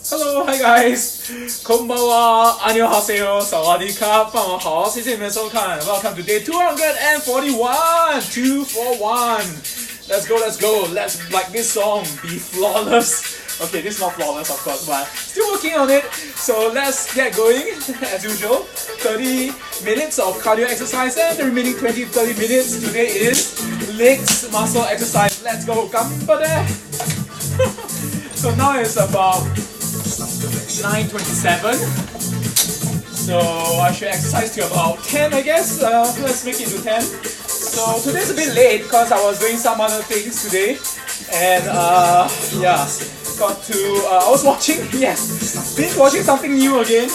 Hello, hi guys! Konbanwa, annyeonghaseyo, sawadika, 饭好好，谢谢你们收看。Welcome to day 241, 241. Let's go, let's like this song, be flawless. Okay, this is not flawless of course, but still working on it. So let's get going, as usual. 30 minutes of cardio exercise and the remaining 20-30 minutes today is legs muscle exercise. Let's go, ganbare! So now it's about 9:27. So I should exercise to about 10, I guess. Let's make it to 10. So today's a bit late because I was doing some other things today. And yeah, I was watching, binge watching something new again,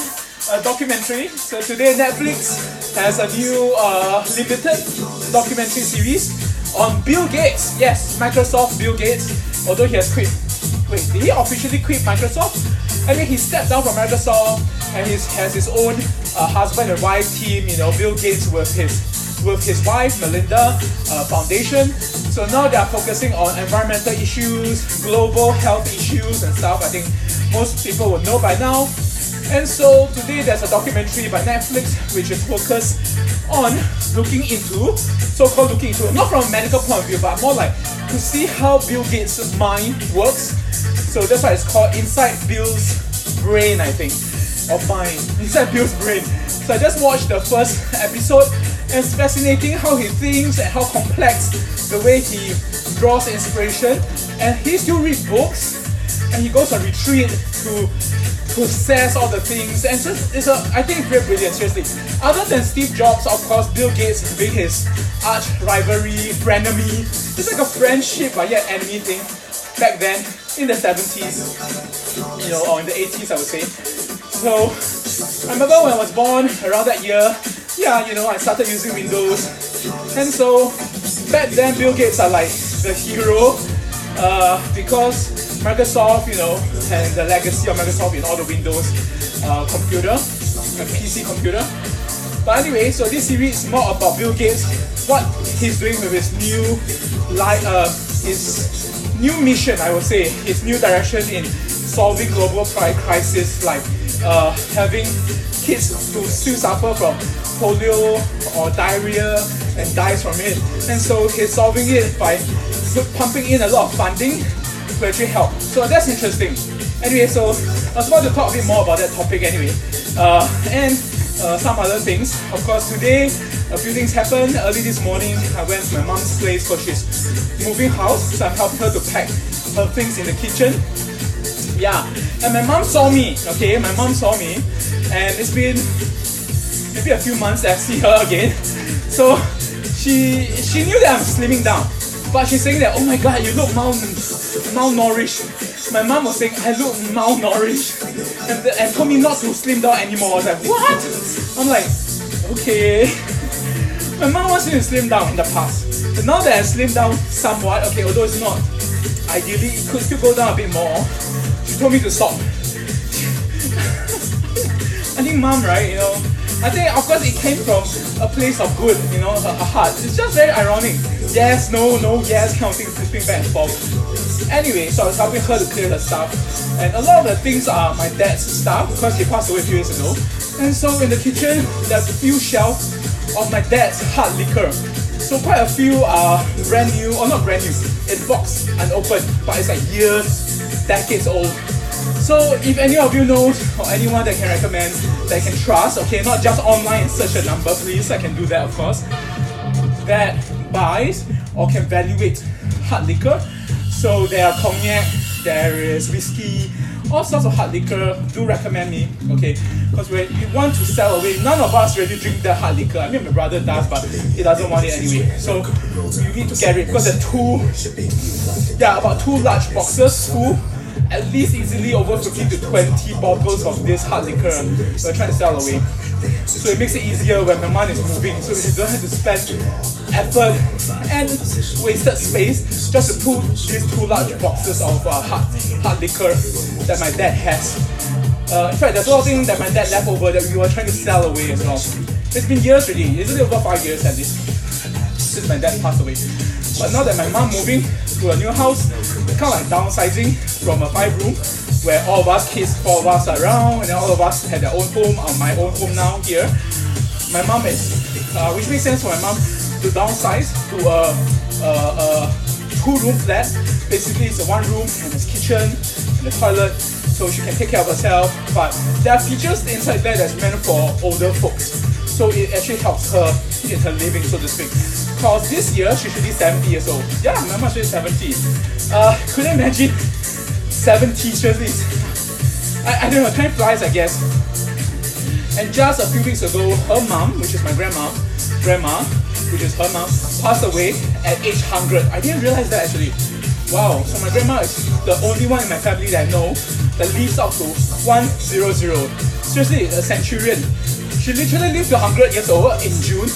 a documentary. So today Netflix has a new limited documentary series on Bill Gates. Yes, Microsoft Bill Gates, although he has quit. Wait, did he officially quit Microsoft? I mean, he stepped down from Microsoft and he has his own husband and wife team, you know, Bill Gates with his wife, Melinda Foundation. So now they are focusing on environmental issues, global health issues and stuff. I think most people would know by now. And so today there's a documentary by Netflix which is focused on looking into, not from a medical point of view, but more like to see how Bill Gates' mind works. So that's why it's called Inside Bill's Brain, I think, or Mind. Inside Bill's Brain. So I just watched the first episode and it's fascinating how he thinks and how complex the way he draws inspiration. And he still reads books and he goes on retreat to process all the things. And I think it's very brilliant, seriously. Other than Steve Jobs, of course, Bill Gates being his arch rivalry, frenemy. It's like a friendship but yet enemy thing back then in the 70s, you know, or in the 80s I would say. So I remember when I was born around that year, you know, I started using Windows. And so back then Bill Gates are like the hero because Microsoft, you know, and the legacy of Microsoft in all the Windows computer, PC computer. But anyway, so this series is more about Bill Gates, what he's doing with his new mission, I would say, his new direction in solving global crisis, like having kids who still suffer from polio or diarrhea and dies from it. And so he's solving it by pumping in a lot of funding to actually help. So that's interesting. Anyway, so I was about to talk a bit more about that topic anyway. And some other things. Of course, today a few things happened. Early this morning, I went to my mom's place because she's moving house, so I'm helping her to pack her things in the kitchen. Yeah, and my mom saw me. Okay, my mom saw me, and it's been maybe a few months that I see her again. So she knew that I'm slimming down, but she's saying that, oh my god, you look malnourished. My mom was saying I look malnourished and told me not to slim down anymore. I was like, what? I'm like, okay. My mom wants me to slim down in the past. But now that I slimmed down somewhat, okay, although it's not ideally, it could still go down a bit more, she told me to stop. I think mom, right, you know, I think of course it came from a place of good, you know, her heart. It's just very ironic. Yes, no, yes, kind of thing, flipping back and forth. Anyway, so I was helping her to clear her stuff. And a lot of the things are my dad's stuff because he passed away a few years ago. And so in the kitchen, there's a few shelves of my dad's hard liquor. So quite a few are brand new, or not brand new, in box, unopened, but it's like years, decades old. So if any of you know, or anyone that can recommend, that I can trust, okay, not just online and search a number, please, I can do that of course, that buys or can evaluate hard liquor. So there are cognac, there is whiskey, all sorts of hard liquor. Do recommend me, okay? Because when you want to sell away, none of us really drink the hard liquor. I mean, my brother does, but he doesn't want it anyway. So you need to get it because there are about two large boxes full, at least easily over 15 to 20 bottles of this hard liquor we're trying to sell away. So it makes it easier when my mom is moving, so you don't have to spend effort and wasted space just to put these two large boxes of hard liquor that my dad has. In fact, there's a lot of things that my dad left over that we were trying to sell away as well. It's been years already, isn't it over 5 years at least, since my dad passed away. But now that my mom moving to a new house, kind of like downsizing from a 5-room where all of us kids, 4 of us are around, and then all of us had their own home, my own home now here. My mom is, which makes sense for my mom to downsize to a 2-room flat. Basically, it's a 1 room and there's kitchen and a toilet, so she can take care of herself. But there are features inside there that's meant for older folks, so it actually helps her in her living, so to speak. Cause this year she should be 70 years old. Yeah, my mom should be 70. Couldn't imagine 70. Seriously, I don't know. Time flies, I guess. And just a few weeks ago, her mom, which is my grandma, which is her mom, passed away at age 100. I didn't realize that actually. Wow, so my grandma is the only one in my family that I know that lives up to 100. Seriously, a centurion. She literally lived to 100 years old in June,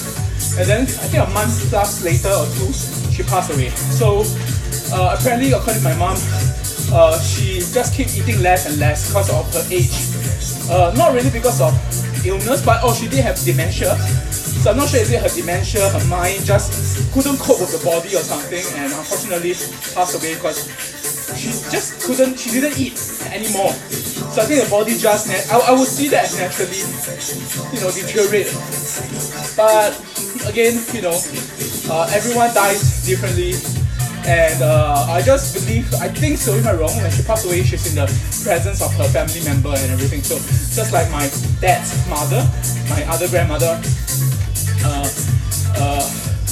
and then I think a month plus later or 2, she passed away. So apparently, according to my mom, she just kept eating less and less because of her age. Not really because of illness, but she did have dementia. So I'm not sure is it her dementia, her mind just couldn't cope with the body or something, and unfortunately passed away because she didn't eat anymore. So I think the body just, I would see that as naturally, deteriorate. But again, everyone dies differently, and I think so, if I'm wrong, when she passed away, she's in the presence of her family member and everything. So just like my dad's mother, my other grandmother,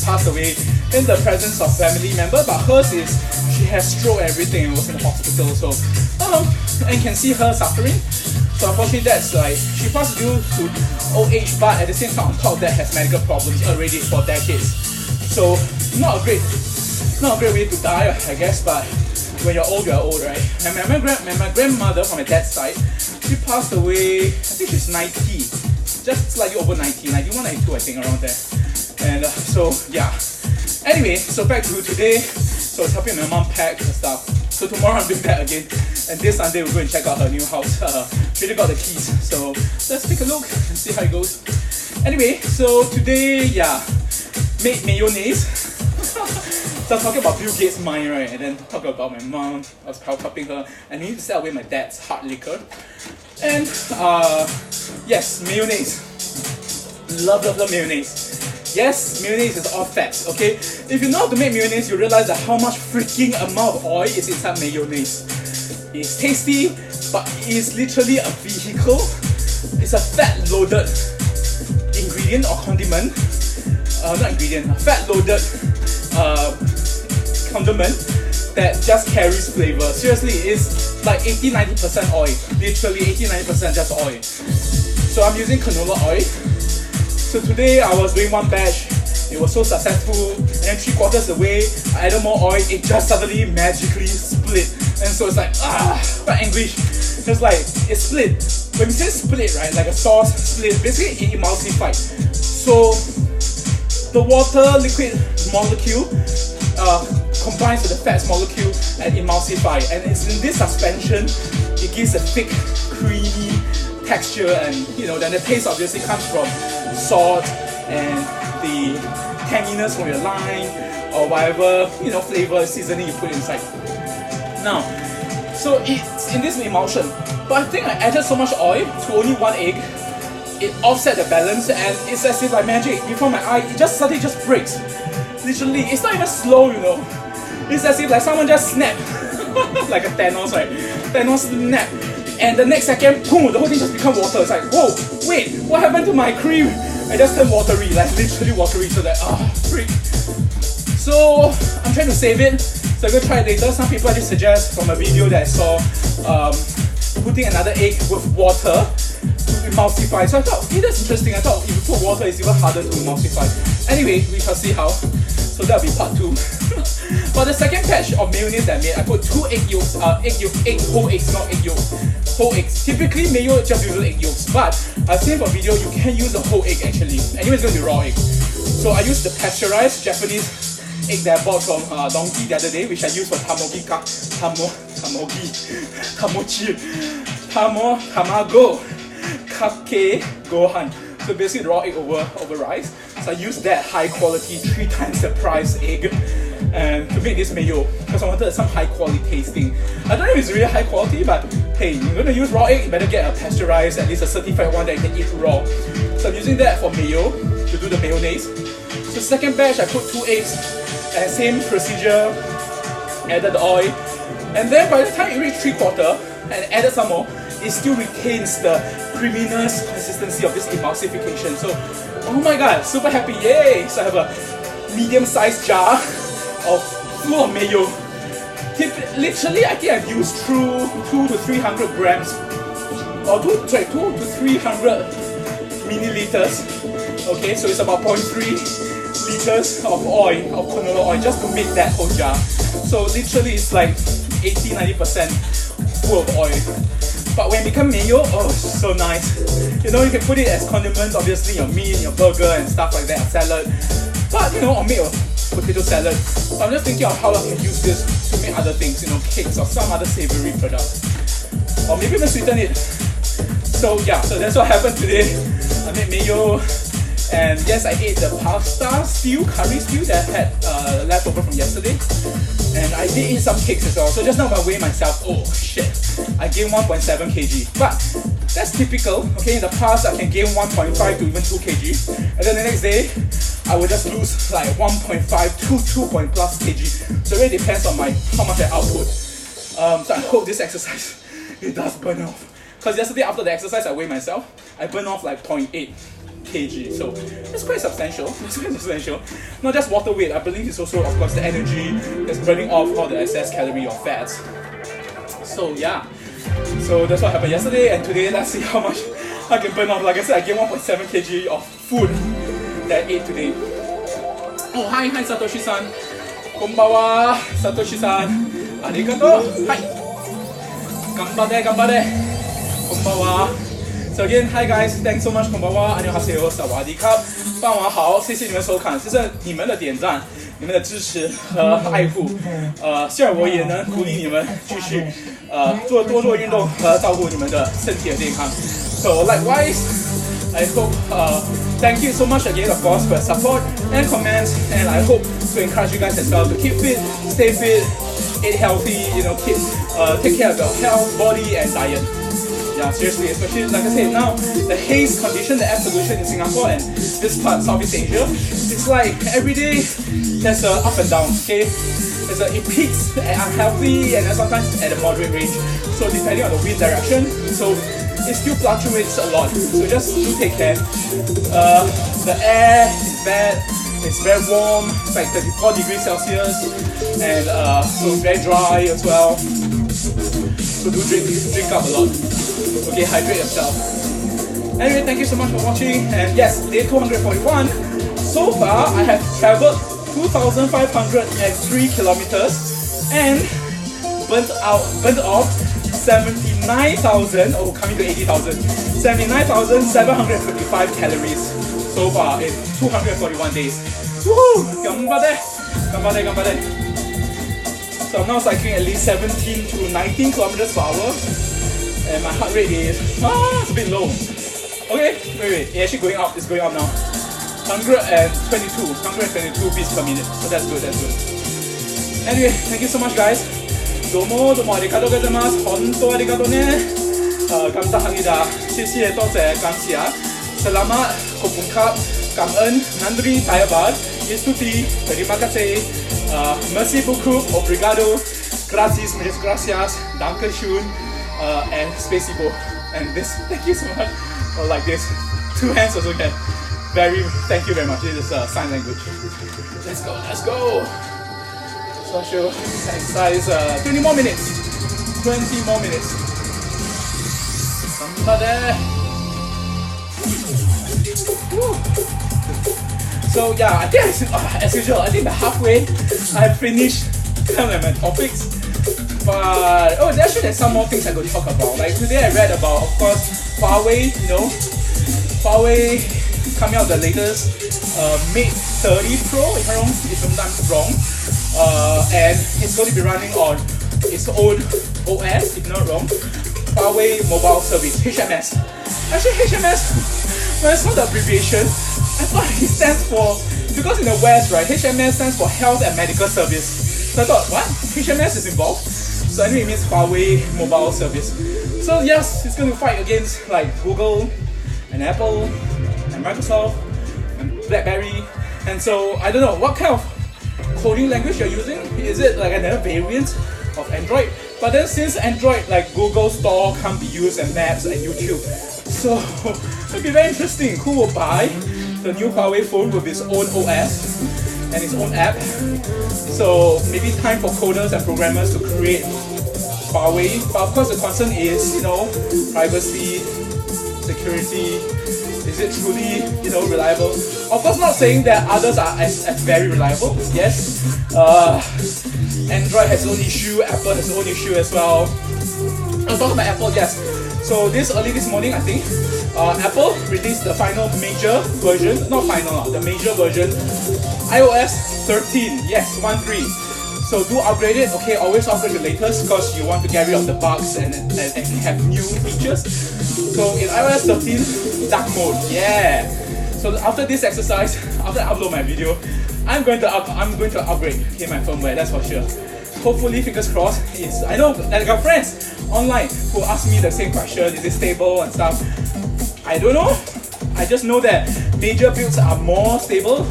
passed away in the presence of family member, but hers is she has stroke and everything and was in the hospital, so and can see her suffering. So unfortunately that's like she passed due to old age, but at the same time on top of that has medical problems already for decades. So not a great way to die, I guess, but when you're old, right? And my grandmother from my dad's side, she passed away, I think she's 90, just slightly over 90, 91, 92 I think, around there. And so yeah. Anyway, so back to today. So I was helping my mom pack her stuff. So tomorrow I'm doing that again. And this Sunday we're going to check out her new house. She already got the keys. So let's take a look and see how it goes. Anyway, so today, made mayonnaise. So I was talking about Bill Gates' mind, right? And then talking about my mom. I was helping her. And I need to stay away my dad's hard liquor. And yes, mayonnaise. Love mayonnaise. Yes, mayonnaise is all fats, okay? If you know how to make mayonnaise, you realize that how much freaking amount of oil is inside mayonnaise. It's tasty, but it's literally a vehicle. It's a fat-loaded ingredient or condiment. A fat-loaded condiment that just carries flavor. Seriously, it's like 80-90% oil. Literally 80-90% just oil. So I'm using canola oil. So today I was doing one batch, it was so successful, and then 3/4 the way, I added more oil, it just suddenly magically split. And so it's like, quite English. It's like, it split. When we say split, right, like a sauce split, basically it emulsified. So the water liquid molecule combines with the fats molecule and emulsify. And it's in this suspension, it gives a thick, creamy texture, and then the taste obviously comes from salt and the tanginess from your lime or whatever flavor seasoning you put inside. Now, so it's in this emulsion, but I think I added so much oil to only 1 egg, it offset the balance, and it's as if like magic before my eye, it just suddenly just breaks. Literally, it's not even slow, It's as if like someone just snapped, like a Thanos, right? Thanos snap. And the next second, boom, the whole thing just become water. It's like, whoa, wait, what happened to my cream? I just turned watery, like literally watery, so that, freak. So, I'm trying to save it, so I'm gonna try it later. Some people actually suggest from a video that I saw, putting another egg with water to emulsify. So I thought, okay, that's interesting. I thought if you put water, it's even harder to emulsify. Anyway, we shall see how. So that'll be part 2. For the second batch of mayonnaise that I made, I put 2 egg yolks, whole eggs, not egg yolks. Whole eggs. Typically, Mayo just uses egg yolks, but I've seen for video you can use a whole egg actually. Anyway, it's going to be raw egg. So I used the pasteurized Japanese egg that I bought from Donkey the other day, which I used for tamago kake gohan. So basically raw egg over rice. So I used that high quality 3 times the price egg. and to make this mayo because I wanted some high quality tasting. I don't know if it's really high quality, but hey, you're going to use raw egg, you better get a pasteurized, at least a certified one that you can eat raw. So I'm using that for mayo to do the mayonnaise. So second batch, I put 2 eggs and same procedure, added the oil, and then by the time you reach 3/4 and added some more, it still retains the creaminess consistency of this emulsification. So, oh my god, super happy, yay! So I have a medium-sized jar full of mayo. Literally, I think I've used through 200 to 300 grams, or 200 to 300 milliliters. Okay, so it's about 0.3 liters of oil, of canola oil, just to make that whole jar. So literally, it's like 80-90% full of oil. But when it becomes mayo, oh, it's so nice. You know, you can put it as condiments, obviously, your meat, your burger, and stuff like that, salad. But you know, or make a potato salad. So I'm just thinking of how I can use this to make other things, you know, cakes or some other savory product. Or maybe even sweeten it. So yeah, so that's what happened today. I made mayo, and yes, I ate the pasta stew, curry stew that I had left over from yesterday. And I did eat some cakes as well. So just now when I weigh myself, oh shit, I gained 1.7 kg. But that's typical. Okay, in the past I can gain 1.5 to even 2 kg. And then the next day, I will just lose like 1.5 to 2 plus kg. So it really depends on how much I output. So I hope this exercise, it does burn off. Because yesterday after the exercise I weighed myself, I burned off like 0.8 kg. So it's quite substantial. It's quite substantial. Not just water weight, I believe it's also of course the energy that's burning off all the excess calorie or fats. So yeah. So that's what happened yesterday, and today let's see how much I can burn off. Like I said, I gained 1.7 kg of food that I ate today. Oh, hi Satoshi-san. Konbawa, Satoshi-san. Arigato. Hi. Ganbare, ganbare. Konbawa. So again, hi guys, thanks so much. Konbawa, annyeonghaseyo, sawadee-krap. 傍晚好，谢谢你们收看，谢谢你们的点赞、你们的支持和爱护。希望我也能鼓励你们继续多做运动和照顾你们的身体和健康。So likewise, I hope thank you so much again, of course, for support and comments, and I hope to encourage you guys as well to keep fit, stay fit, eat healthy, you know, take care of your health, body, and diet. Yeah, seriously, especially like I said, now the haze condition, the air pollution in Singapore and this part, Southeast Asia, it's like every day there's a up and down. Okay, it peaks at unhealthy and then sometimes at a moderate range. So depending on the wind direction, so it still fluctuates a lot. So just do take care. The air is bad. It's very warm. It's like 34 degrees Celsius, and so it's very dry as well. So do drink up a lot. Okay, hydrate yourself. Anyway, thank you so much for watching. And yes, day 241. So far, I have traveled 2,503 kilometers and burnt off 79,000. Oh, coming to 80,000. 79,755 calories so far in 241 days. Woohoo! Ganbare! Ganbare, ganbare. So I'm now cycling at least 17 to 19 kilometers per hour. And my heart rate is it's a bit low. Okay, wait, it's actually going up. It's going up now. 122 beats per minute. So that's good, that's good. Anyway, thank you so much, guys. Domo arigatou gozaimasu. Hontou arigatou ne. Kamsahamnida. 谢谢多谢感谢 Selamat, Kopungkap, Kam'en, Nandri, Tayabat, Yestuti, Terima kasih, Merci beaucoup, Obrigado, Gracias, Muchas gracias, Dankeschön, and Spacebo. And this, thank you so much. Or like this, 2 hands also can. Thank you very much. This is sign language. Let's go, let's go. So I should exercise 20 more minutes. 20 more minutes. Somebody. Woo. So yeah, I think as usual, I think by halfway I finished kind of my topics. But there's some more things I could talk about. Like today I read about, of course, Huawei. You know, Huawei coming out the latest Mate 30 Pro, if I'm not wrong, and it's going to be running on its own OS, if not wrong. Huawei Mobile Service, HMS. Actually, HMS, when I saw the abbreviation, I thought it stands for because in the West, right, HMS stands for Health and Medical Service. So I thought, what? HMS is involved? So anyway, it means Huawei Mobile Service. So yes, it's going to fight against like Google and Apple and Microsoft and BlackBerry. And so I don't know what kind of coding language you're using. Is it like another variant of Android? But then since Android, like Google Store, can't be used and Maps and YouTube, so it'll be very interesting. Who will buy the new Huawei phone with its own OS and its own app? So maybe time for coders and programmers to create Huawei. But of course the concern is, you know, privacy, security. Is it truly, you know, reliable? Of course, not saying that others are as very reliable. Yes, Android has its own issue, Apple has its own issue as well. I'll talk about Apple, yes. So early this morning, I think, Apple released the final major version, not final, the major version, iOS 13, yes, 1.3. So do upgrade it, okay, always upgrade the latest because you want to get rid of the bugs and have new features. So in iOS 13, dark mode, yeah. So after this exercise, after I upload my video, I'm going to upgrade my firmware, that's for sure. Hopefully, fingers crossed. I know that I got friends online who ask me the same question, is it stable and stuff. I don't know. I just know that major builds are more stable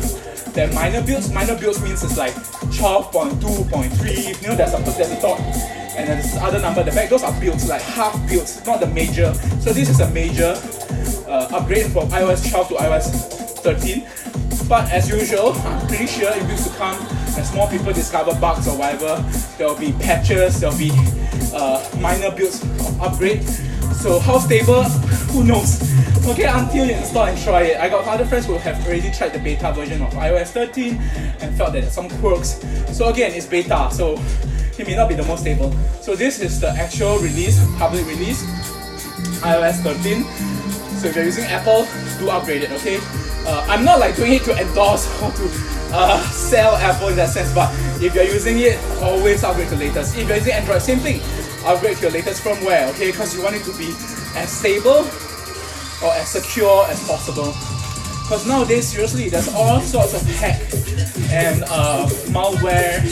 than minor builds. Minor builds means it's like 12.2.3, you know, there's a dot. And then this other number, the back, those are builds, like half builds, not the major. So this is a major upgrade from iOS 12 to iOS 13. But as usual, I'm pretty sure in weeks to come, as more people discover bugs or whatever, there will be patches, there will be minor builds upgrade. So how stable? Who knows? Okay, until you install and try it. I got other friends who have already tried the beta version of iOS 13 and felt that there's some quirks. So again, it's beta, so it may not be the most stable. So this is the actual release, public release, iOS 13. So if you're using Apple, do upgrade it, okay? I'm not like doing it to endorse or to sell Apple in that sense, but if you're using it, always upgrade to the latest. If you're using Android, same thing. Upgrade to your latest firmware, okay? Because you want it to be as stable or as secure as possible. Because nowadays, seriously, there's all sorts of hack and malware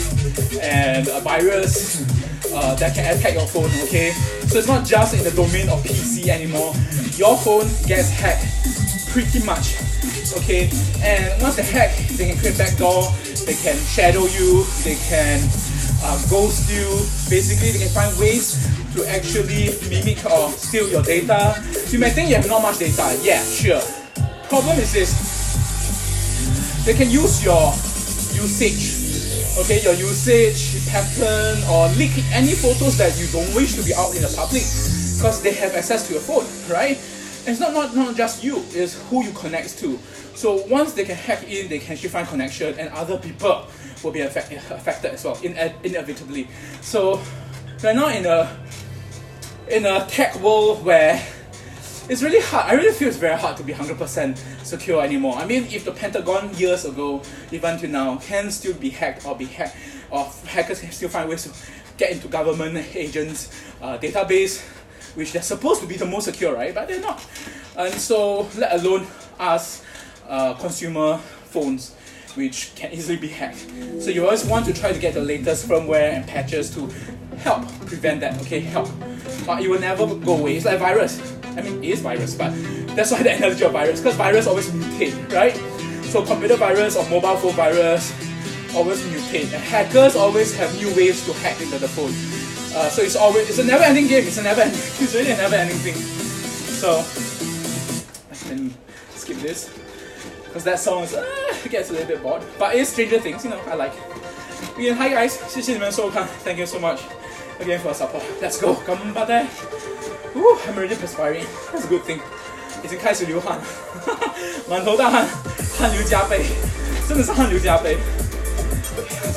and a virus that can attack your phone, okay? So it's not just in the domain of PC anymore. Your phone gets hacked pretty much, okay? And once they hack, they can create backdoor, they can shadow you, they can ghost you. Basically, they can find ways to actually mimic or steal your data. You may think you have not much data. Yeah, sure. Problem is this. They can use your usage, okay, your usage pattern, or leak any photos that you don't wish to be out in the public because they have access to your phone, right? And it's not just you, it's who you connect to. So once they can hack in, they can actually find connection, and other people will be affected as well, inevitably. So we're now in a tech world where it's really hard. I really feel it's very hard to be 100% secure anymore. I mean, if the Pentagon years ago, even to now, can still be hacked, or hackers can still find ways to get into government agents' database, which they're supposed to be the most secure, right? But they're not. And so, let alone us consumer phones, which can easily be hacked. So you always want to try to get the latest firmware and patches to help prevent that, okay? Help. But it will never go away. It's like a virus. I mean, it is virus, but that's why the analogy of virus, because virus always mutate, right? So computer virus or mobile phone virus always mutate, and hackers always have new ways to hack into the phone. So it's a never-ending game. It's really a never-ending thing. So I can skip this because that song is gets a little bit bored, but it's Stranger Things, you know. I like. Again, hi guys, 谢谢你们收看. Thank you so much again for support. Let's go, come back. I'm already perspiring. That's a good thing. 已经开始流汗了，满头大汗，汗流浃背，真的是汗流浃背。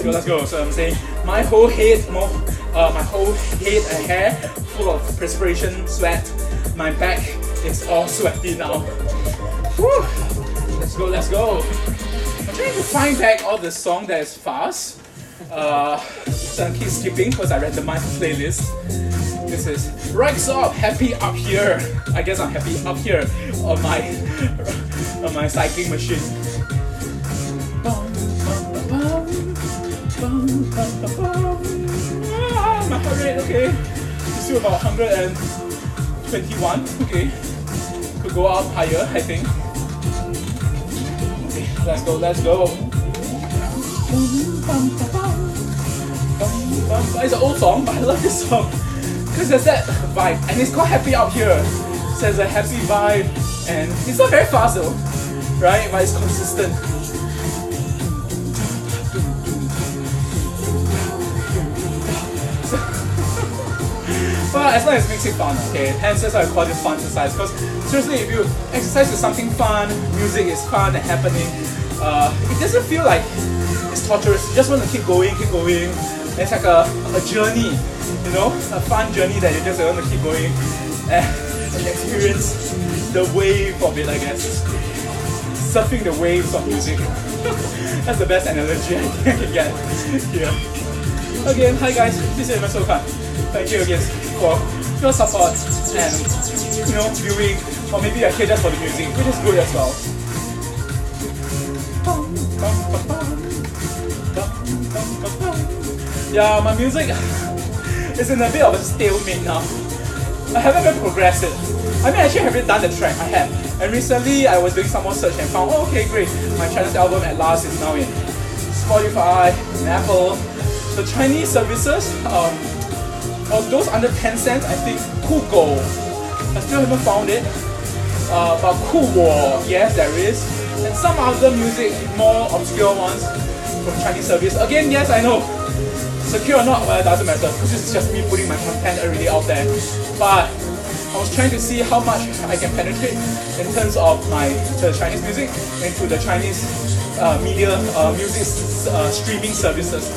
Let's go. So I'm saying my whole head and hair full of perspiration, sweat. My back is all sweaty now. Woo. Let's go. I'm trying to find back all the song that is fast. So I keep skipping because I randomized the playlist. This is Rise Up, Happy Up Here. I guess I'm happy up here on my cycling machine. My heart rate, okay. It's still about 121, okay. Could go up higher, I think. Okay, let's go, let's go. It's an old song, but I love this song because there's that vibe, and it's called Happy Out Here. So there's a happy vibe, and it's not very fast though, right? But it's consistent. But as long as it makes it fun, okay? Hence that's why I call this fun exercise. Because seriously, if you exercise with something fun, music is fun and happening, it doesn't feel like it's torturous. You just want to keep going, keep going. It's like a journey, you know, a fun journey that you just want to keep going and experience the wave of it, I guess. Surfing the waves of music. That's the best analogy I think I can get here. Again, hi guys, this is Mayo. Thank you again for your support and, you know, viewing, or maybe you're here just for the music, which is good as well. Yeah, my music is in a bit of a stalemate now. I haven't even progressed it. I mean, actually I haven't done the track, I have. And recently I was doing some more search and found, oh, okay, great, my Chinese album at last is now in Spotify, and Apple. The Chinese services, of those under 10 cents, I think Kugo, I still haven't found it. But Kuwo, yes, there is. And some other music, more obscure ones from Chinese service. Again, yes, I know. Secure or not, well, it doesn't matter. This is just me putting my content already out there. But I was trying to see how much I can penetrate in terms of the Chinese music into the Chinese music streaming services.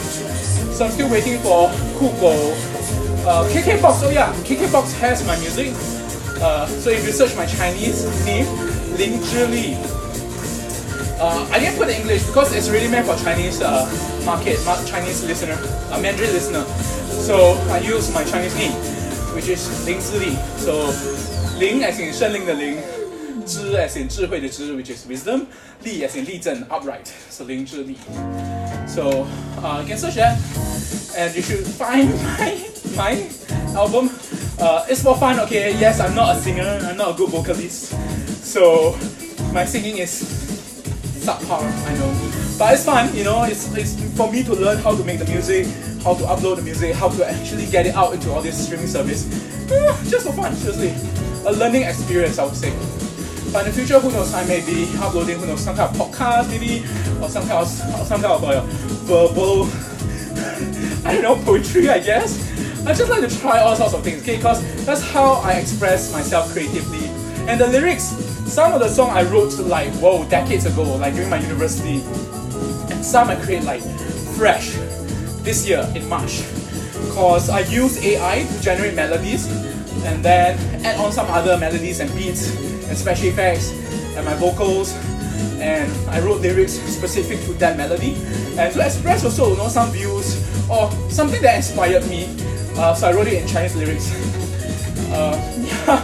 So I'm still waiting for Kugo. KKBox, oh yeah, KKBox has my music. So if you search my Chinese name, Lin Zhili. I didn't put in English because it's really meant for Chinese Chinese listener, Mandarin listener. So I use my Chinese name, which is Lin Zhili. So Ling as in 圣灵的灵, Zhi as in 智慧的智, which is wisdom, Li as in 立正, upright. So Lin Zhili. So you can search that, and you should find my album. It's for fun, okay? Yes, I'm not a singer, I'm not a good vocalist, so my singing is subpar, I know. But it's fun, you know, it's for me to learn how to make the music, how to upload the music, how to actually get it out into all this streaming service. Just for fun, seriously. A learning experience, I would say. But in the future, who knows, I may be uploading, who knows, some kind of podcast maybe, or some kind of verbal, I don't know, poetry, I guess. I just like to try all sorts of things, okay, because that's how I express myself creatively. And the lyrics, some of the songs I wrote like, whoa, decades ago, like during my university. And some I create like fresh, this year in March. Because I use AI to generate melodies, and then add on some other melodies and beats, and special effects, and my vocals. And I wrote lyrics specific to that melody, and to express also, you know, some views or something that inspired me. So I wrote it in Chinese lyrics. Yeah,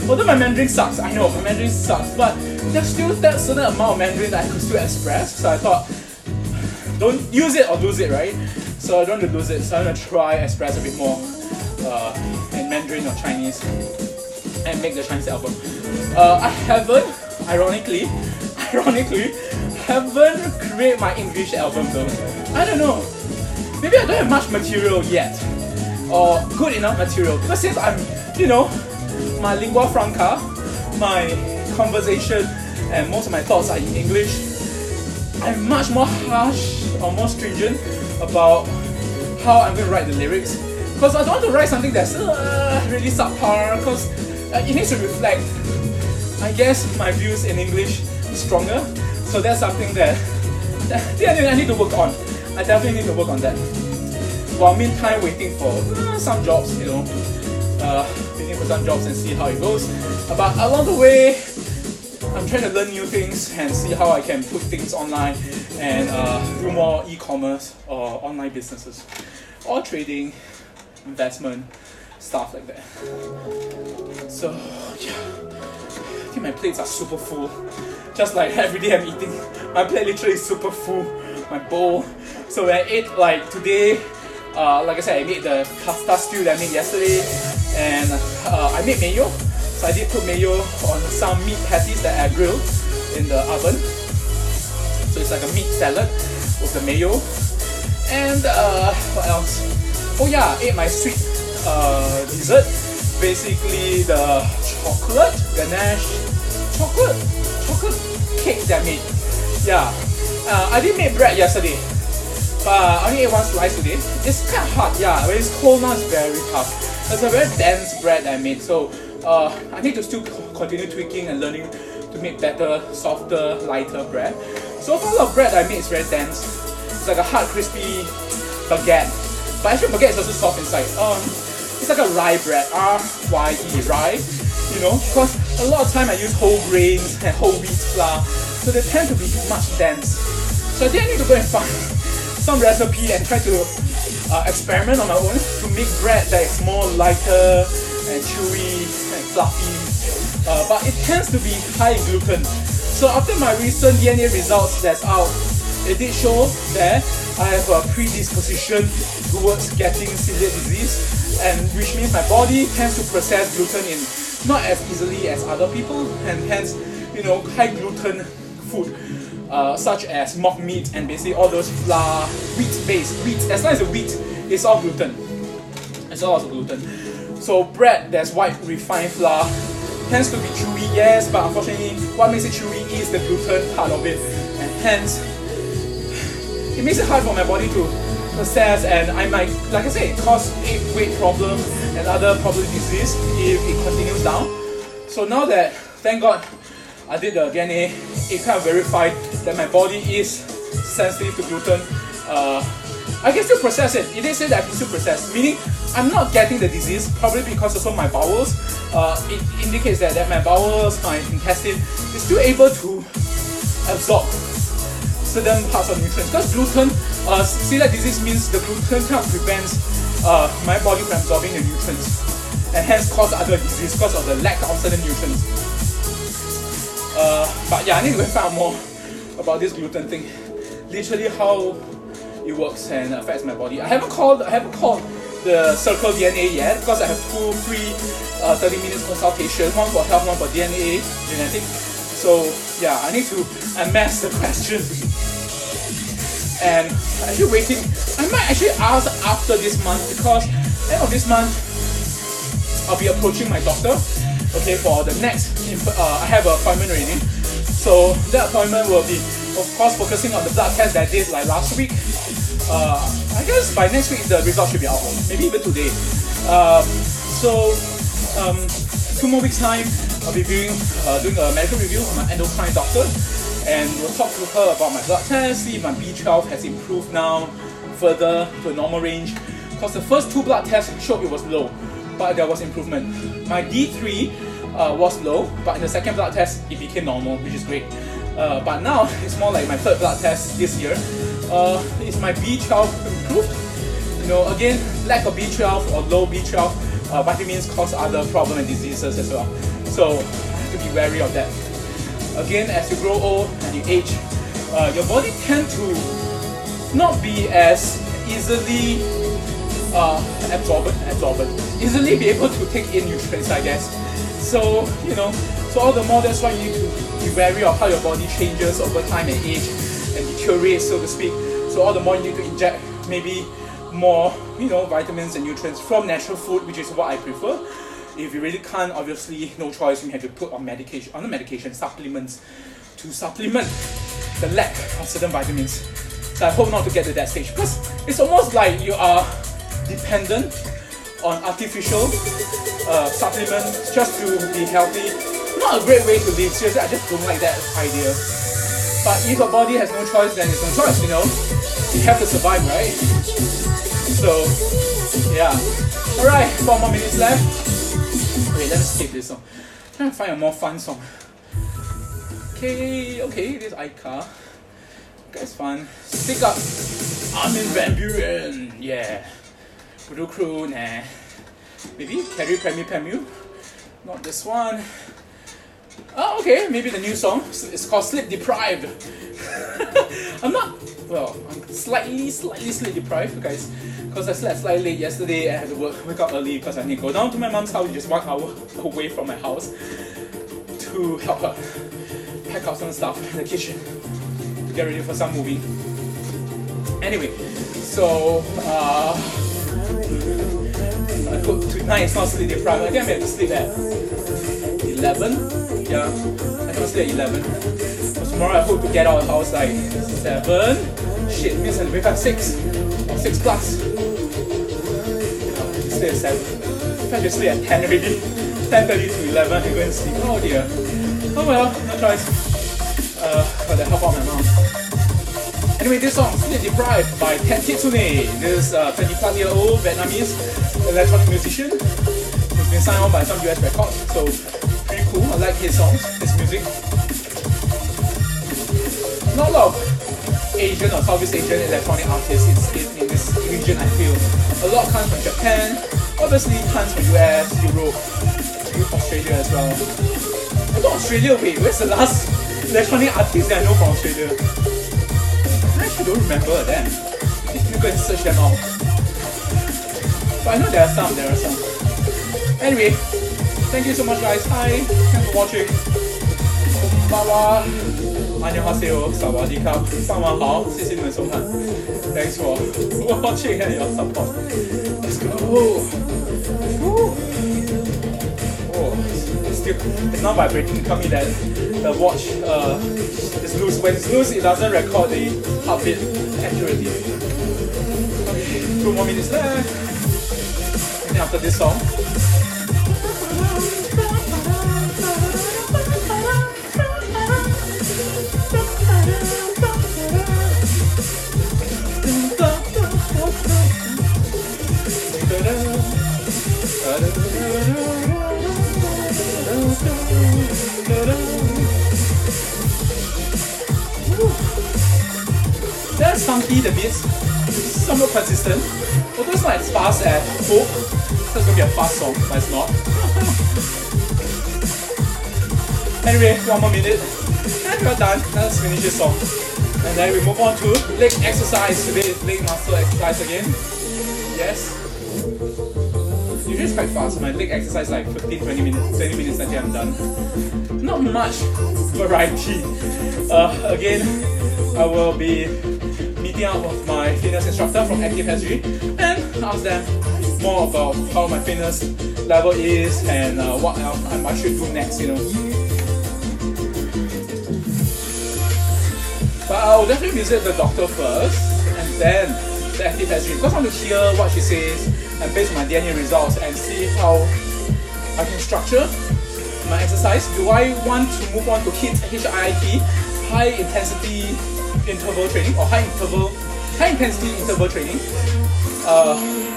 although my Mandarin sucks, I know my Mandarin sucks, but there's still that certain amount of Mandarin that I could still express. So I thought, don't use it or lose it, right? So I don't want to lose it. So I'm gonna try express a bit more in Mandarin or Chinese and make the Chinese album. I haven't, ironically, haven't created my English album though. I don't know. Maybe I don't have much material yet, or good enough material. Because since I'm, you know, my lingua franca, my conversation and most of my thoughts are in English, I'm much more harsh or more stringent about how I'm going to write the lyrics. Because I don't want to write something that's really subpar, because it needs to reflect, I guess, my views in English stronger. So that's something that I need to work on. I definitely need to work on that. While meantime waiting for some jobs, you know, waiting for some jobs and see how it goes. But along the way, I'm trying to learn new things and see how I can put things online and do more e-commerce or online businesses, or trading, investment, stuff like that. So yeah, I think my plates are super full. Just like every day I'm eating, my plate literally is super full my bowl. So when I ate like today, like I said, I made the pasta stew that I made yesterday, and I made mayo. So I did put mayo on some meat patties that I grilled in the oven. So it's like a meat salad with the mayo. And what else? Oh yeah, I ate my sweet dessert. Basically the chocolate ganache, chocolate cake that I made. Yeah, I didn't make bread yesterday, but I only ate one slice today. It's kind of hard, yeah. When it's cold now, it's very tough. It's a very dense bread that I made, so I need to still continue tweaking and learning to make better, softer, lighter bread. So far, the bread I made is very dense. It's like a hard, crispy baguette. But actually, baguette is also soft inside. It's like a rye bread, R-Y-E, rye. You know, because a lot of time I use whole grains and whole wheat flour, so they tend to be much dense. So I think I need to go and find some recipe and try to experiment on my own to make bread that is more lighter and chewy and fluffy, but it tends to be high in gluten. So after my recent DNA results that's out, it did show that I have a predisposition towards getting celiac disease, and which means my body tends to process gluten in not as easily as other people, and hence, you know, high gluten food such as mock meat and basically all those flour, wheat-based wheat. As long as the wheat, it's all gluten. It's all also gluten. So bread that's white refined flour tends to be chewy, yes, but unfortunately, what makes it chewy is the gluten part of it, and hence it makes it hard for my body to process, and I might, like I say, cause weight problem and other probably disease if it continues down. So now that, thank God, I did the DNA, it kind of verified that my body is sensitive to gluten. I can still process it. It did say that I can still process, meaning I'm not getting the disease, probably because also my bowels. It indicates that my bowels, my intestine is still able to absorb certain parts of nutrients. Because gluten, celiac disease means the gluten kind of prevents my body from absorbing the nutrients, and hence cause other disease because of the lack of certain nutrients. But yeah, I need to go and find out more about this gluten thing. Literally how it works and affects my body. I haven't called the Circle DNA yet because I have 2 free 30 minutes consultation, one for health, one for DNA genetics. So yeah, I need to amass the question. And I'm actually waiting. I might actually ask after this month, because end of this month I'll be approaching my doctor. Okay, for the next, I have an appointment already. So that appointment will be, of course, focusing on the blood test that I did like last week. I guess by next week the results should be out, maybe even today. 2 more weeks time, I'll be doing a medical review with my endocrine doctor, and we'll talk to her about my blood test, see if my B12 has improved now further to a normal range. Because the first 2 blood tests showed it was low, but there was improvement. My D3 was low, but in the second blood test it became normal, which is great. But now it's more like my 3rd blood test this year. Is my B12 improved? You know, again, lack of B12 or low B12 vitamins cause other problems and diseases as well. So I have to be wary of that. Again, as you grow old and you age, your body tends to not be as easily easily be able to take in nutrients, I guess. So, you know, so all the more that's why you need to be wary of how your body changes over time and age and deteriorates, so to speak. So all the more you need to inject maybe more, you know, vitamins and nutrients from natural food, which is what I prefer. If you really can't, obviously no choice, you have to put on medication, supplements to supplement the lack of certain vitamins. So I hope not to get to that stage, because it's almost like you are dependent on artificial supplements just to be healthy. Not a great way to live. Seriously, I just don't like that idea. But if your body has no choice, then it's no choice, you know. You have to survive, right? So, yeah. Alright, 4 more minutes left. Wait, let me skip this song. Trying to find a more fun song. Okay, this iCar. That's fun. Stick up. Armin Van Buren. Yeah. Blue Crew, nah. Maybe Carrie Pemu. Not this one. Oh, okay, maybe the new song. It's called Sleep Deprived. I'm not well, I'm slightly sleep deprived, guys, because I slept slightly late yesterday and I had to wake up early because I need to go down to my mom's house, just 1 hour away from my house, to help her pack out some stuff in the kitchen to get ready for some movie. Anyway, so I hope tonight is not sleep deprived. I think I have to sleep at 11. Yeah, I can sleep at 11. So tomorrow I hope to get out of the house like 7. Shit, means I have to wake up 6 or 6 plus. Sleep at 7. If I just sleep at 10 already, 10:30 to 11, I'm going to sleep. Oh dear. Oh well, no choice. But I help out my mom. Anyway, this song, Sleep Deprived by Ted Kitsune. This 20-plus-year-old Vietnamese electronic musician who's been signed on by some US records. So, pretty cool. I like his songs, his music. Not a lot of Asian or Southeast Asian electronic artists in this region, I feel. A lot comes from Japan, obviously tons from US, Europe, Australia as well. Although Australia, wait, where's the last electronic artist that I know from Australia? I actually don't remember them. You can go and search them out. But I know there are some. Anyway, thank you so much guys. Hi, thanks for watching. Konbanwa, 안녕하세요, 사와디캅, 傍晚好, 谢谢你们收看. Thanks for watching and your support. Let's go. It's not vibrating. Tell me that the watch is loose. When it's loose, it doesn't record the heartbeat accurately. Okay, 2 more minutes left. And then after this song, that's funky, the beats, somewhat consistent. Although it's not as fast as folk, so it's gonna be a fast song, but it's not. Anyway, 1 more minute, and we're done. Let's finish this song. And then we move on to leg exercise. Today is leg muscle exercise again. Yes. Usually it's quite fast. My leg exercise like 15-20 minutes, 20 minutes until I'm done. Not much variety. Again, I will be meeting up with my fitness instructor from Active SG and ask them more about how my fitness level is and what else I should do next, you know. But I'll definitely visit the doctor first and then the Active SG because I want to hear what she says and based on my DNA results and see how I can structure my exercise. Do I want to move on to HIIT, high intensity interval training or high intensity interval training,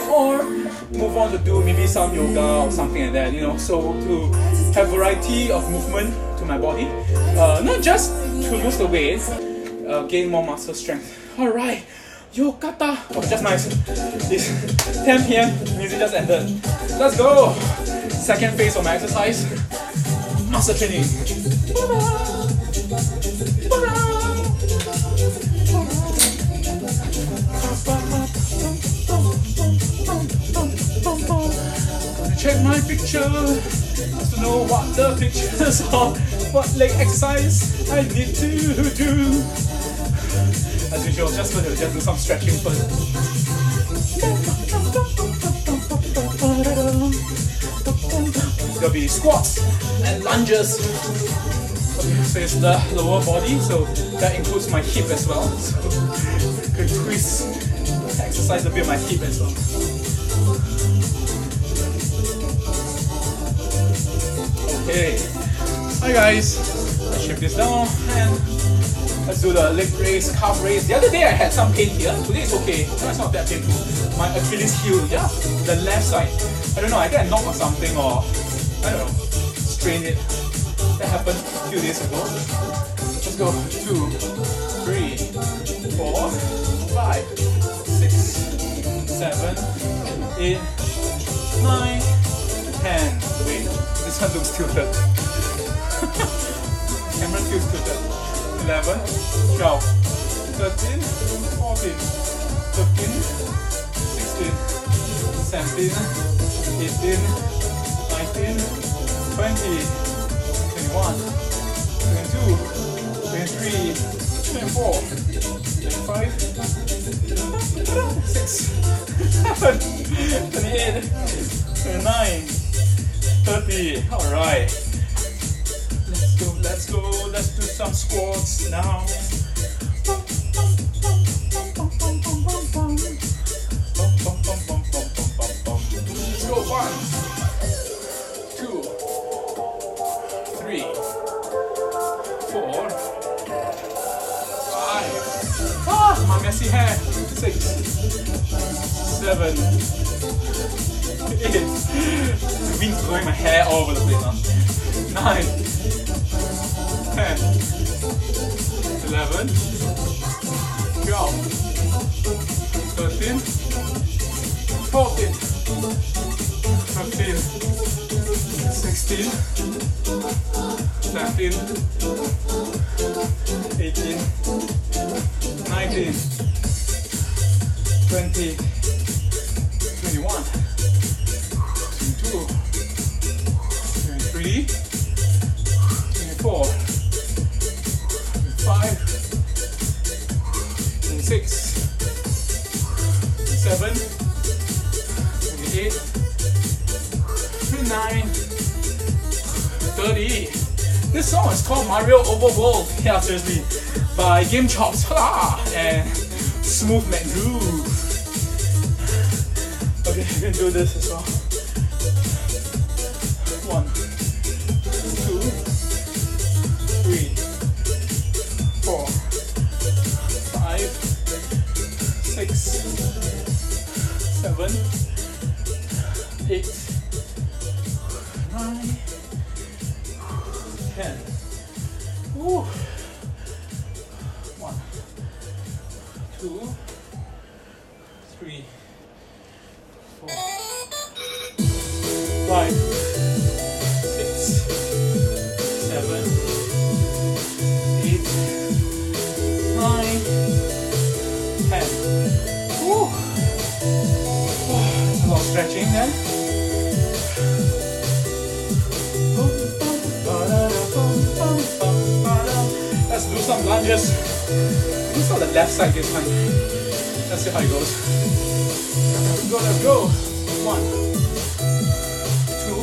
or move on to do maybe some yoga or something like that, you know, so to have variety of movement to my body, not just to lose the weight, gain more muscle strength. Alright, yokata. Oh, just nice. It's 10 PM, music just ended. Let's go! Second phase of my exercise, muscle training. Check my picture just to know what the pictures are, what leg exercise I need to do. As usual, just do some stretching first. There'll be squats and lunges. Okay, so it's the lower body, so that includes my hip as well. So I can twist, exercise a bit of my hip as well. Okay, hi guys, let's shift this down and let's do the leg raise, calf raise. The other day I had some pain here, today it's okay, no, it's not that painful. My Achilles heel, yeah, the left side. I don't know, I get knocked or something or, I don't know, strained it. That happened a few days ago. Let's go, 2, 3, 4, 5, 6, 7, 8, 9, 10. Wait, this one looks tilted. Camera feels tilted. 11, 12, 13, 14, 15, 16, 17, 18, 19, 20, 21, 22, 23, 24, 25, 6, 7, 28, 29, 30. Alright. Let's go. Let's do some squats now. Let's go. 1, 2, 3, 4, 5. My messy hair. 6, 7, 8. The wind's blowing my hair all over the place now. 9, 10, 11, 12, 13, 14, 15, 16, 17, 18, 19, 20, 21, 22, 23, 24, 25, 26, 27, 28, 29, 30. This song is called Mario Overworld. Yeah, seriously. By Game Chops and Smooth McGroove. Okay, you can do this as well. 1, 2, 3, 4, 5, 6, 7, 8, 9, 10. Woo. 1, 2, 3, 4, 5, 6, 7, 8, 9, 10. Woo. That's a lot of stretching there. Let's do some lunges. This on the left side this time. Let's see how it goes. Let's go. 1, 2,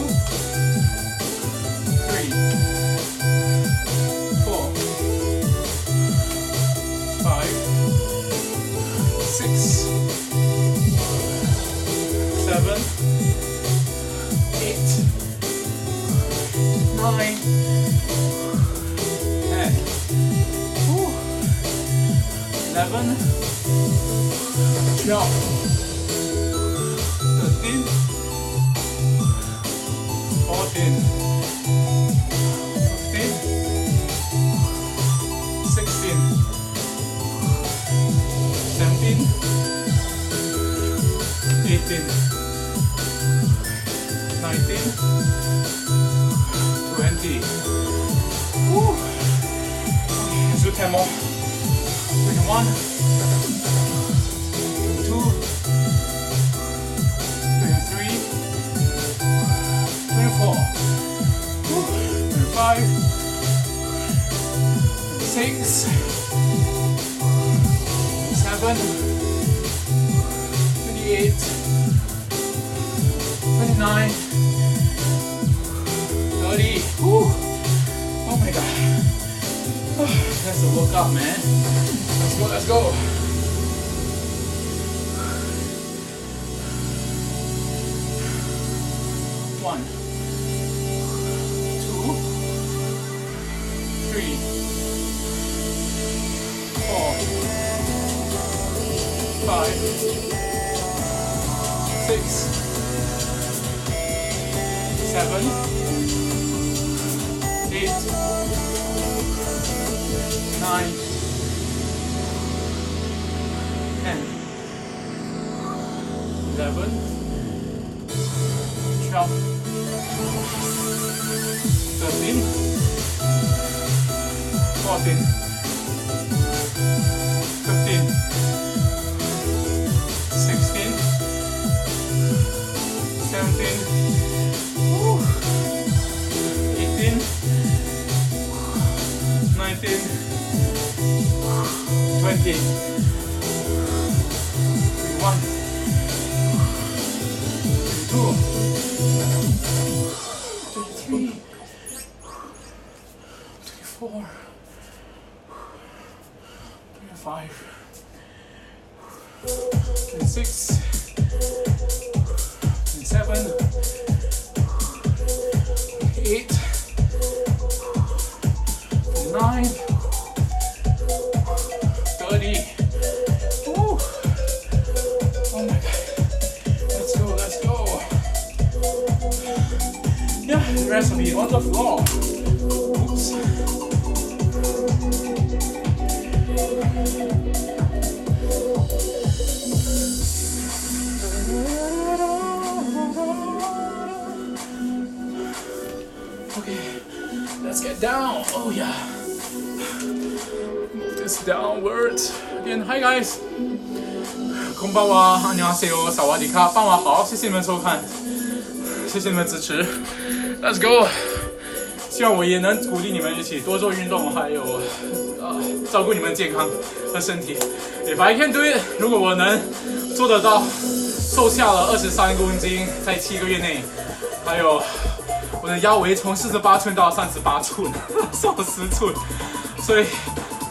3, 4, 5, 6, 7, 8, 9, 10. 11, 12, 13, 14, 15, 16, 17, 18, 19, 20. Woo. Okay, let's do 10 more. 21, 22, 23, 24, 25, 26, 27, 28, 29, 30. Woo. Oh my god. That's a workout, man. Let's go. 1, 2, 3, 4, 5, 6, 7, 8, 9, 10, 11, 12, 13, 14, 15, 15, 16, 17, 18, 19, 20, 21, 22, 23, 24, 25, 26, 27, 28, 29, 30. Ooh. Oh my god. Let's go, let's go. Yeah, the rest will be on the floor. Oops. Okay, let's get down. Oh yeah. Move this downwards. Again, hi guys. こんばんは、안녕하세요，萨瓦迪卡，傍晚好，谢谢你们收看，谢谢你们支持。Let's go。希望我也能鼓励你们一起多做运动，还有照顾你们健康和身体。If I can do it， 如果我能做得到，瘦下了23公斤，在7个月内，还有我的腰围从48寸到38寸，瘦10寸，所以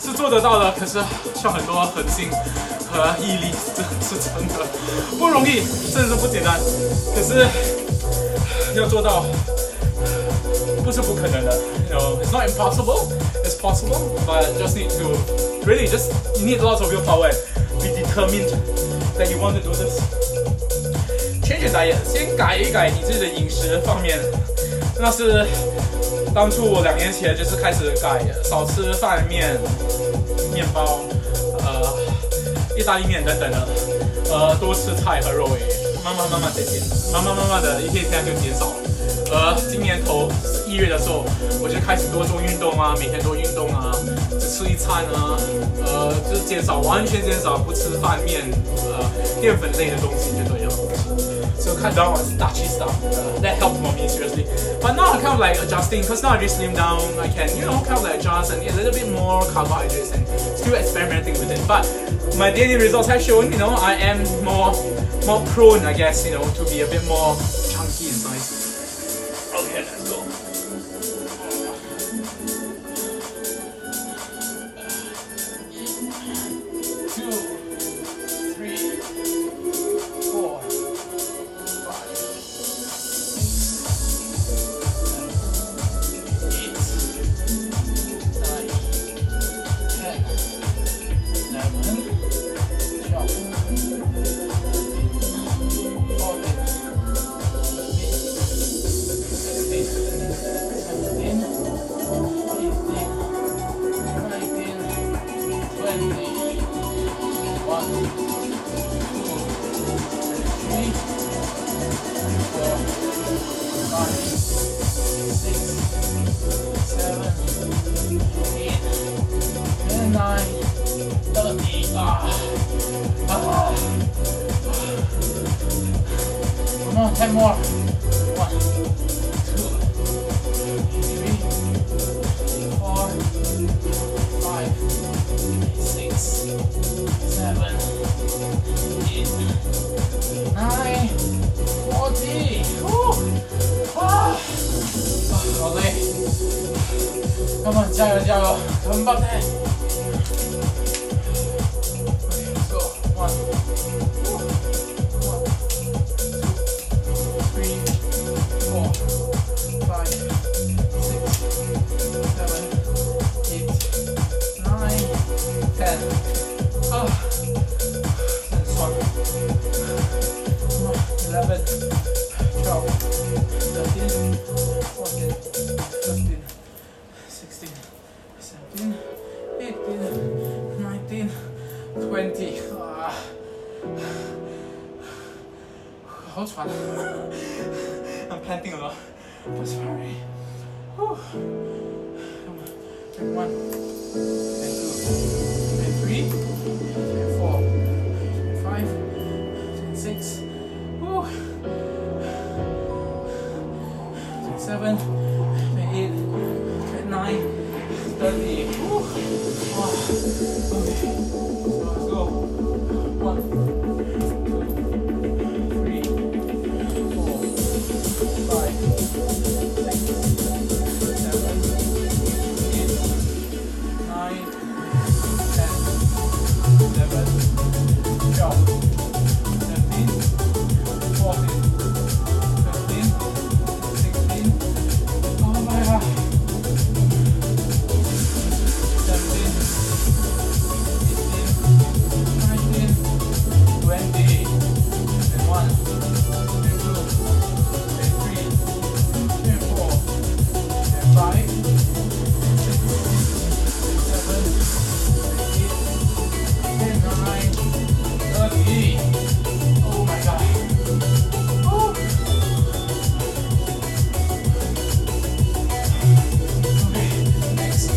是做得到的。可是需要很多恒心和毅力，这是真的不容易，真的是不简单。可是要做到。不是不可能的 ，you know, it's not impossible, it's possible, but just need to really just you need lots of willpower and be determined that you want to do this. Change your diet， 先改一改你自己的饮食方面。那是当初我2年前就是开始改，少吃饭、面面包，意大利面等等的，多吃菜和肉，慢慢在减，慢慢的一天一天就减少。今年头1月的时候，我就开始多做运动啊，每天多运动啊，只吃1餐啊，就是减少，完全减少，不吃饭面，淀粉类的东西就对了。So cut down on starchy stuff. That helped for me seriously. But now I'm kind of like adjusting, because now I just slim down. I can, you know, kind of like adjust and eat a little bit more carbohydrates and still experimenting with it. But my daily results have shown, you know, I am more prone, I guess, you know, to be a bit more chunky in size. Okay, let's go. Come on, 10 more. 1, 2, 3, 4, 5, 6, 7, 8, 9, 40.好累。Come on, 加油加油，很棒的。Let's go. 1, 3, 4, 5, 6, 7, 8, 9, 10. 很爽。Come on, 11, 12, 13, 14, 15, 16, 17, 18, 19, 20. 好喘。I'm panting a lot. I'm sorry. Come on. 1. 23, 24, 25, 26, 27, 28, 29, 30. Okay, so let's go. 1, 2, 3, 4, 5, 6, 7, 8, 9, 10, 11, 12, 13, 14, 15, 16. Oh my god. 17, 18, 19, 20, 21, 22, 23, 24, 25, 26, 27, 28, 29, 30. Oh my god. Oh. Okay, next.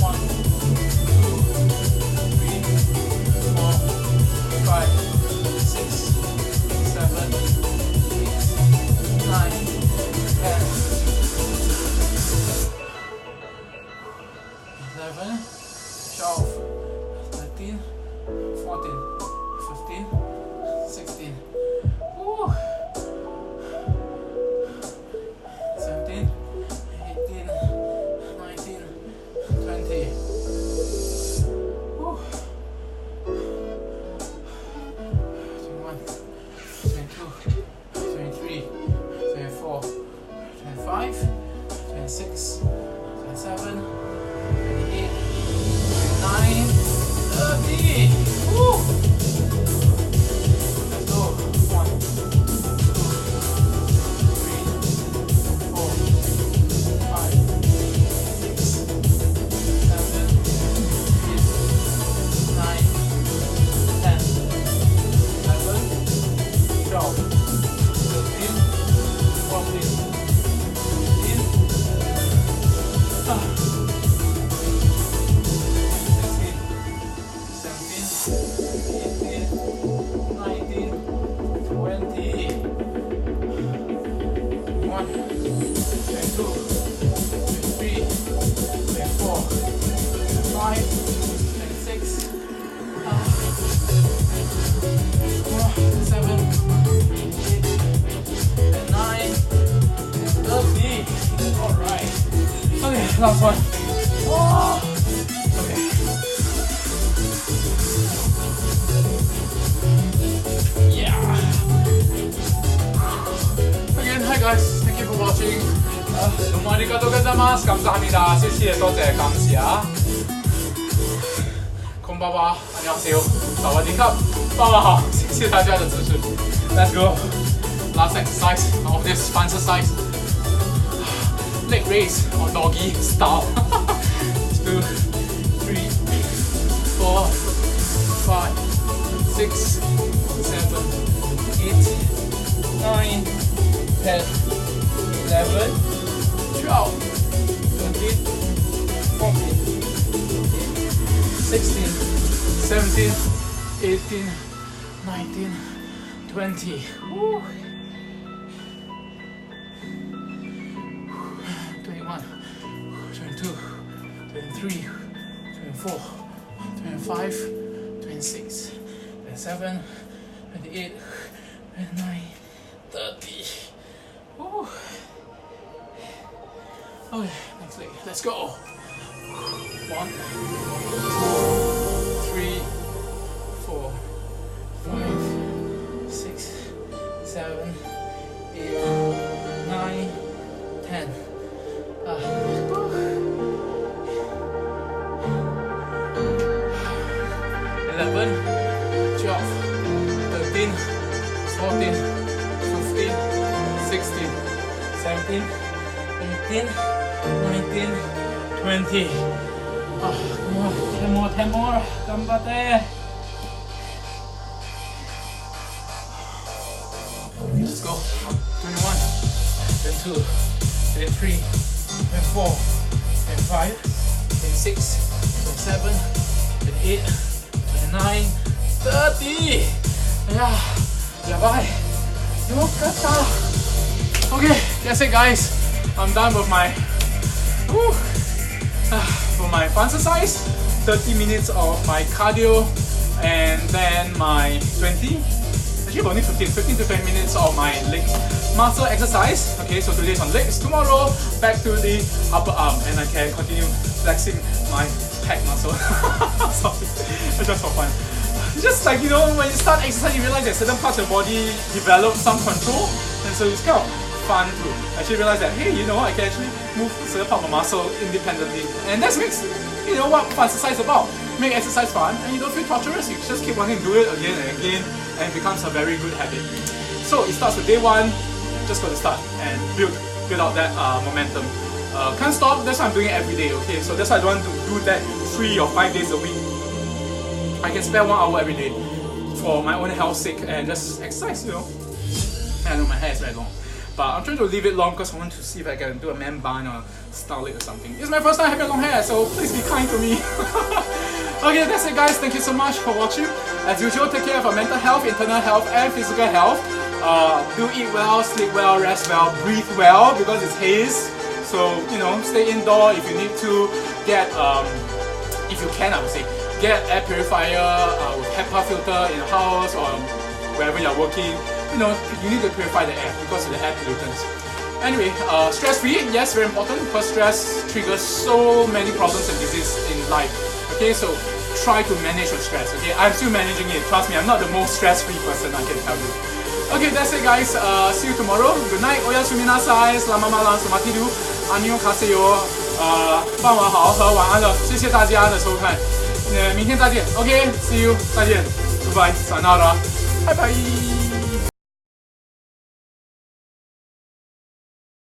1, 2, 3, 4, 5, 6, 7, 8, 9, 10, 11, 12, 13, 14, 15, 16. Woo. 17, 18, 19, 20. Woo. 21, 22, 23, 24, 25, 26, 27, 28, 29, 30. Woo. Let's go. 1, 2, 3, 4, 5, 6, 7, 8, 9, 10, 11, 12, 13, 14, 15, 16, 17, 18, 19, 20. 1, 22, 23, 24, 25, 26, 7, 8, 9, 30. Alright. Okay, last one. Oh. Okay. Yeah. Again, hi guys. Thank you for watching. 너무 아리가또 고자이마스. 감사합니다. 谢谢多谢感谢. 콩바바. 안녕하세요. 사와디캅. 바바. 谢谢大家的支持. Let's go. Last exercise of this FUN-xercise. Leg raise or doggy style. 2, 3, 4, 5, 6, 7, 8, 9, 10, 11, 12, 13, 14, 16, 17, 18, 19, 20. Woo. 21, 22, 23, 24, 25, 26, 27, 28, 29, 30. Woo. Okay, next leg. Let's go. 1, 2, 3, 4, 5, 6, 7, 8, 9, 10. 11, 12, 13, 14, 15, 16, 17, 18, 19, 20. Come on, 10 more. Ganbatte. Let's go. 21, 22, then 3, then 4, then 5, then 6, then 7, then 8, then 9, 30. Yeah, yabai. Okay, that's it guys. I'm done with my for my FUN-xercise. 30 minutes of my cardio and then my 20. Actually only 15 to 20 minutes of my leg muscle exercise. Okay, so today's on legs, tomorrow back to the upper arm and I can continue flexing my pec muscle. Sorry, it's just for fun. It's just like, you know, when you start exercising, you realize that certain parts of your body develop some control, and so it's kind of fun to actually realize that, hey, you know, I can actually move certain part of my muscle independently. And that makes, you know, what FUN-xercise is about. Make exercise fun and you don't feel torturous, you just keep wanting to do it again and again and it becomes a very good habit. So it starts with day one, just got to start and build out that momentum. Can't stop, that's why I'm doing it every day, okay? So that's why I don't want to do that 3 or 5 days a week. I can spare 1 hour every day for my own health's sake and just exercise, you know. I know my hair is very long, but I'm trying to leave it long because I want to see if I can do a man bun or style it or something. It's my first time having long hair, so please be kind to me. Okay, that's it guys, thank you so much for watching. As usual, take care of your mental health, internal health and physical health. Do eat well, sleep well, rest well, breathe well because it's haze. So, you know, stay indoor if you need to. Get, if you can I would say, get air purifier with HEPA filter in the house or wherever you're working. You know, you need to purify the air because of the air pollutants. Anyway, stress-free, yes, very important because stress triggers so many problems and diseases in life. Okay, so try to manage your stress. Okay, I'm still managing it. Trust me, I'm not the most stress-free person, I can tell you. Okay, that's it guys. See you tomorrow. Good night. Oyasumi nasai. Selamat malam. Selamat tidur. Annyeonghaseyo. 傍晚好和晚安了。谢谢大家的收看。明天再见。OK，see you，再见。Goodbye，sayonara，拜拜。